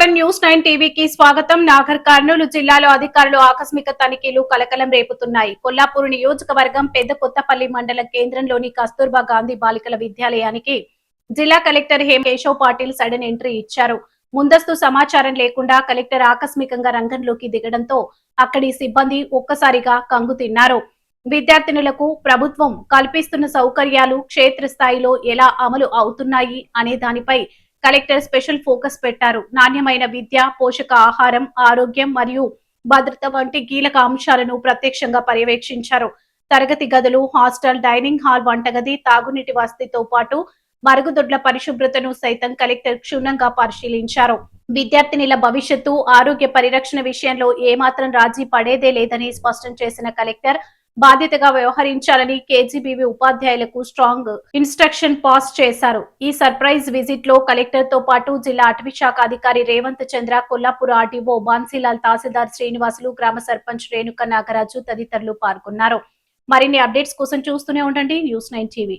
నమస్కారం. న్యూస్ 9 టీవీకి స్వాగతం. నాగర్ కర్నూలు జిల్లాలో అధికారులు ఆకస్మిక తనిఖీలు కలకలం రేపుతున్నాయి. కొల్లాపూర్ నియోజకవర్గం పెద్ద కొత్తపల్లి మండల కేంద్రంలోని కస్తూర్బా గాంధీ బాలికల విద్యాలయానికి జిల్లా collector Keshav Patil sudden entry ఇచ్చారు. ముందస్తు సమాచారం లేకుండా కలెక్టర్ ఆకస్మికంగా రంగంలోకి దిగడంతో అక్కడి సిబ్బంది ఒక్కసారిగా కంగు తిన్నారు. విద్యార్థినులకు ప్రభుత్వం కల్పిస్తున్న సౌకర్యాలు క్షేత్రస్థాయిలో ఎలా అమలు అవుతున్నాయి అనే దానిపై కలెక్టర్ స్పెషల్ ఫోకస్ పెట్టారు. నాణ్యమైన విద్య, పోషక ఆహారం, ఆరోగ్యం మరియు భద్రత వంటి కీలక అంశాలను ప్రత్యక్షంగా పర్యవేక్షించారు. తరగతి గదులు, హాస్టల్, డైనింగ్ హాల్, వంటగది, తాగునీటి వసతితో పాటు మరుగుదొడ్ల పరిశుభ్రతను సైతం కలెక్టర్ క్షుణ్ణంగా పరిశీలించారు. విద్యార్థినుల భవిష్యత్తు, ఆరోగ్య పరిరక్షణ విషయంలో ఏమాత్రం రాజీ పడేదే లేదని స్పష్టం చేసిన కలెక్టర్ బాధ్యతగా వ్యవహరించాలని కేజీబీవీ ఉపాధ్యాయులకు స్ట్రాంగ్ ఇన్స్ట్రక్షన్ పాస్ చేశారు. ఈ సర్ప్రైజ్ విజిట్ లో కలెక్టర్ తో పాటు జిల్లా అటవీ శాఖ అధికారి రేవంత్ చంద్ర, కొల్లాపూర్ ఆర్డీఓ బాన్సీలాల్, తహసీల్దార్ శ్రీనివాసులు, గ్రామ సర్పంచ్ రేణుక నాగరాజు తదితరులు పాల్గొన్నారు. మరిన్ని అప్డేట్స్ కోసం చూస్తూనే ఉండండి న్యూస్ 9 టీవీ.